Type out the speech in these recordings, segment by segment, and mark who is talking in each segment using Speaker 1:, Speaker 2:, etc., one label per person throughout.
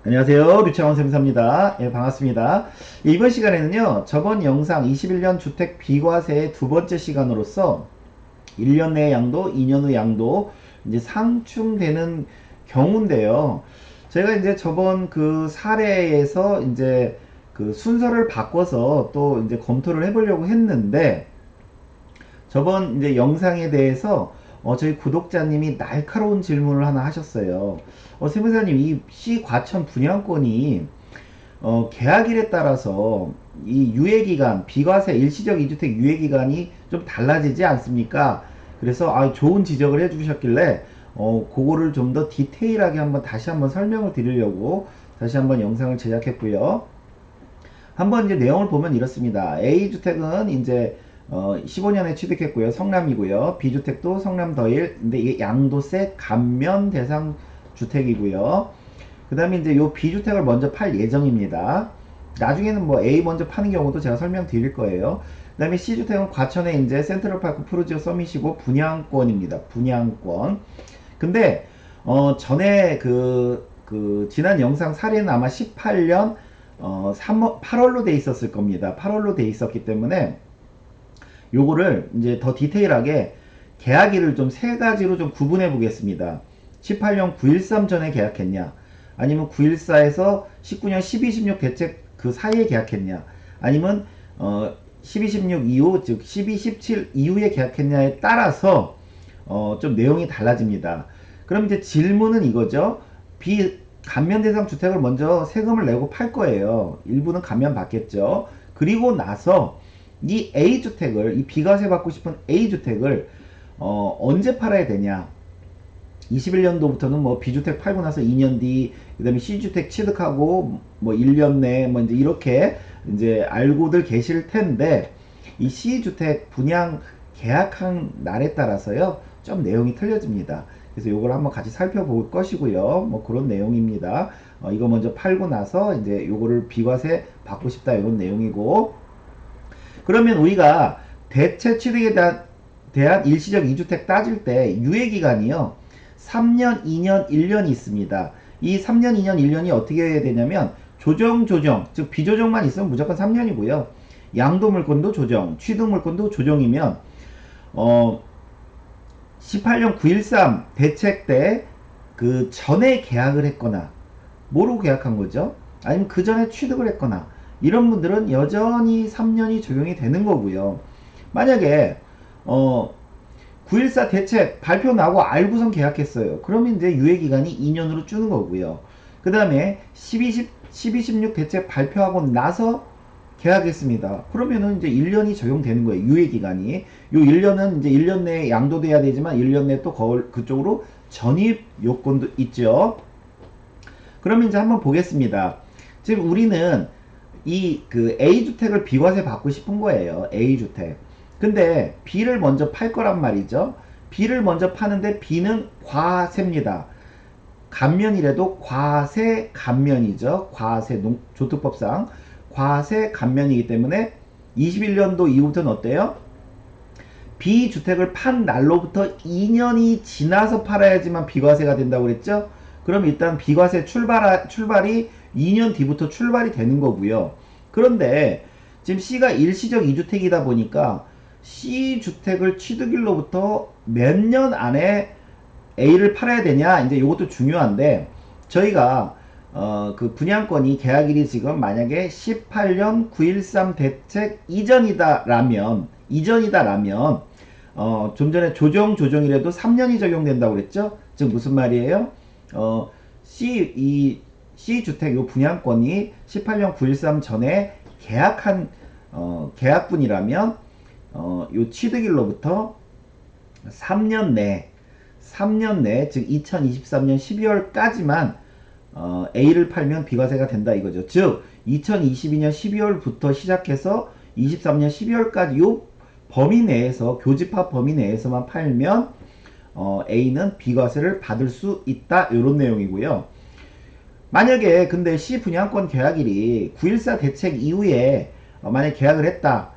Speaker 1: 안녕하세요. 류창원 쌤사입니다. 예, 반갑습니다. 예, 이번 시간에는요, 저번 영상 21년 주택 비과세의 두 번째 시간으로서 1년 내 양도, 2년 후 양도, 이제 상충되는 경우인데요. 제가 이제 저번 그 사례에서 이제 그 순서를 바꿔서 또 이제 검토를 해보려고 했는데, 저번 이제 영상에 대해서 저희 구독자님이 날카로운 질문을 하나 하셨어요. 세무사님, 이 시과천 분양권이 계약일에 따라서 이 유예기간, 비과세 일시적 이주택 유예기간이 좀 달라지지 않습니까? 그래서 좋은 지적을 해주셨길래 그거를 좀 더 디테일하게 다시 한번 설명을 드리려고 다시 한번 영상을 제작했고요. 한번 이제 내용을 보면 이렇습니다. A주택은 이제 15년에 취득했고요. 성남이고요. B주택도 성남 더일. 근데 이게 양도세 감면 대상 주택이고요. 그 다음에 이제 요 B주택을 먼저 팔 예정입니다. 나중에는 뭐 A 먼저 파는 경우도 제가 설명드릴 거예요. 그 다음에 C주택은 과천에 이제 센트럴파크 프루지오 서밋이고 분양권입니다. 분양권. 근데 전에 지난 영상 사례는 아마 18년 8월로 돼 있었을 겁니다. 8월로 돼 있었기 때문에 요거를 이제 더 디테일하게 계약일을 좀 세 가지로 좀 구분해 보겠습니다. 18년 913 전에 계약했냐, 아니면 914에서 19년 12, 16 대책 그 사이에 계약했냐, 아니면 12, 16 이후, 즉 12, 17 이후에 계약했냐에 따라서 좀 내용이 달라집니다. 그럼 이제 질문은 이거죠. 감면 대상 주택을 먼저 세금을 내고 팔 거예요. 일부는 감면 받겠죠. 그리고 나서 이 A주택을, 이 비과세 받고 싶은 A주택을 언제 팔아야 되냐. 21년도부터는 뭐 B주택 팔고 나서 2년 뒤, 그 다음에 C주택 취득하고 뭐 1년 내, 뭐 이제 이렇게 이제 알고들 계실 텐데, 이 C주택 분양 계약한 날에 따라서요, 좀 내용이 틀려집니다. 그래서 요걸 한번 같이 살펴볼 것이고요. 뭐 그런 내용입니다. 이거 먼저 팔고 나서 이제 요거를 비과세 받고 싶다, 이런 내용이고. 그러면 우리가 대체 취득에 대한 일시적 2주택 따질 때 유예기간이요, 3년, 2년, 1년이 있습니다. 이 3년, 2년, 1년이 어떻게 해야 되냐면 조정, 즉 비조정만 있으면 무조건 3년이고요. 양도물건도 조정, 취득물건도 조정이면 18년 913 대책 때 그 전에 계약을 했거나, 뭐로 계약한 거죠? 아니면 그 전에 취득을 했거나, 이런 분들은 여전히 3년이 적용이 되는 거고요. 만약에 914 대책 발표 나고 알고선 계약했어요. 그러면 이제 유예기간이 2년으로 주는 거고요. 그 다음에 12, 16 대책 발표하고 나서 계약했습니다. 그러면은 이제 1년이 적용되는 거예요. 유예기간이. 요 1년은 이제 1년 내에 양도돼야 되지만 1년 내에 또 그쪽으로 전입 요건도 있죠. 그러면 이제 한번 보겠습니다. 지금 우리는 이 그 A주택을 비과세 받고 싶은 거예요. A주택. 근데 B를 먼저 팔 거란 말이죠. B를 먼저 파는데 B는 과세입니다. 감면이라도 과세 감면이죠. 과세 조특법상 과세 감면이기 때문에 21년도 이후부터는 어때요? B주택을 판 날로부터 2년이 지나서 팔아야지만 비과세가 된다고 그랬죠? 그럼 일단 비과세 출발이 2년 뒤부터 출발이 되는 거고요. 그런데 지금 C가 일시적 2주택이다 보니까 C주택을 취득일로부터 몇 년 안에 A를 팔아야 되냐, 이제 이것도 중요한데, 저희가 그 분양권이 계약일이 지금 만약에 18년 913 대책 이전이다라면 좀 전에 조정이라도 3년이 적용된다고 그랬죠. 즉 무슨 말이에요? C주택 요 분양권이 18년 913 전에 계약한 계약분이라면 요 취득일로부터 3년 내, 즉 2023년 12월까지만 A를 팔면 비과세가 된다 이거죠. 즉 2022년 12월부터 시작해서 23년 12월까지 요 범위 내에서, 교집합 범위 내에서만 팔면 A는 비과세를 받을 수 있다, 이런 내용이고요. 만약에 근데 C 분양권 계약일이 914 대책 이후에 만약 계약을 했다.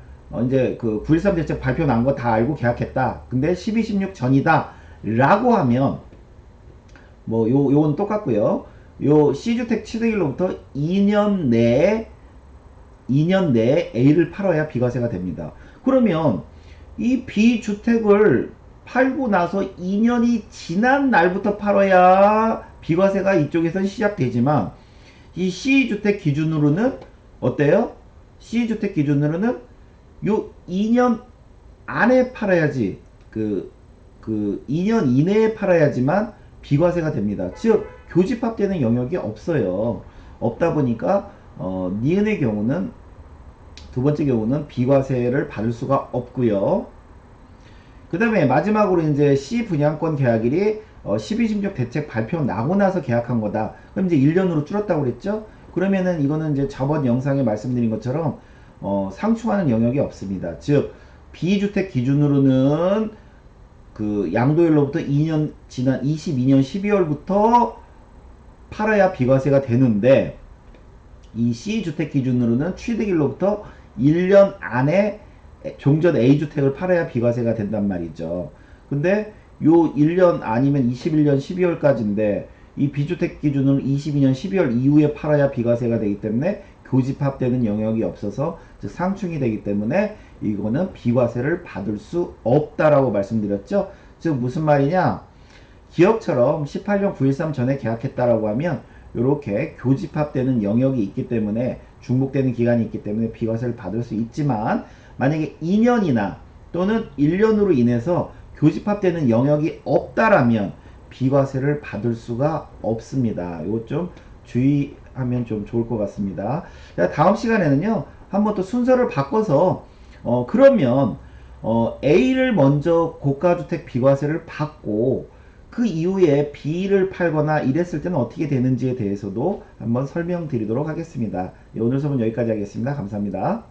Speaker 1: 이제 그 913 대책 발표 난 거 다 알고 계약했다. 근데 12, 16 전이다 라고 하면, 뭐 요건 똑같고요. 요 C주택 취득일로부터 2년 내에 A를 팔아야 비과세가 됩니다. 그러면 이 B주택을 팔고 나서 2년이 지난 날부터 팔아야 비과세가 이쪽에선 시작되지만 이 C주택 기준으로는 어때요? C주택 기준으로는 요 2년 안에 팔아야지 그 2년 이내에 팔아야지만 비과세가 됩니다. 즉 교집합되는 영역이 없어요. 없다 보니까 니은의 경우는 두 번째 경우는 비과세를 받을 수가 없고요. 그 다음에 마지막으로 이제 C 분양권 계약일이 12신족 대책 발표 나고 나서 계약한 거다. 그럼 이제 1년으로 줄었다고 그랬죠? 그러면은 이거는 이제 저번 영상에 말씀드린 것처럼 상충하는 영역이 없습니다. 즉 B주택 기준으로는 그 양도일로부터 2년 지난 22년 12월부터 팔아야 비과세가 되는데 이 C주택 기준으로는 취득일로부터 1년 안에 종전 A주택을 팔아야 비과세가 된단 말이죠. 근데 요 1년 아니면 21년 12월까지인데 이 B주택 기준으로 22년 12월 이후에 팔아야 비과세가 되기 때문에 교집합되는 영역이 없어서 즉 상충이 되기 때문에 이거는 비과세를 받을 수 없다라고 말씀드렸죠. 즉 무슨 말이냐? 기업처럼 18년 9.13 전에 계약했다라고 하면 이렇게 교집합되는 영역이 있기 때문에 중복되는 기간이 있기 때문에 비과세를 받을 수 있지만 만약에 2년이나 또는 1년으로 인해서 교집합되는 영역이 없다라면 비과세를 받을 수가 없습니다. 이거 좀 주의하면 좀 좋을 것 같습니다. 다음 시간에는요 한번 또 순서를 바꿔서 그러면 A를 먼저 고가주택 비과세를 받고 그 이후에 B를 팔거나 이랬을 때는 어떻게 되는지에 대해서도 한번 설명드리도록 하겠습니다. 오늘 수업은 여기까지 하겠습니다. 감사합니다.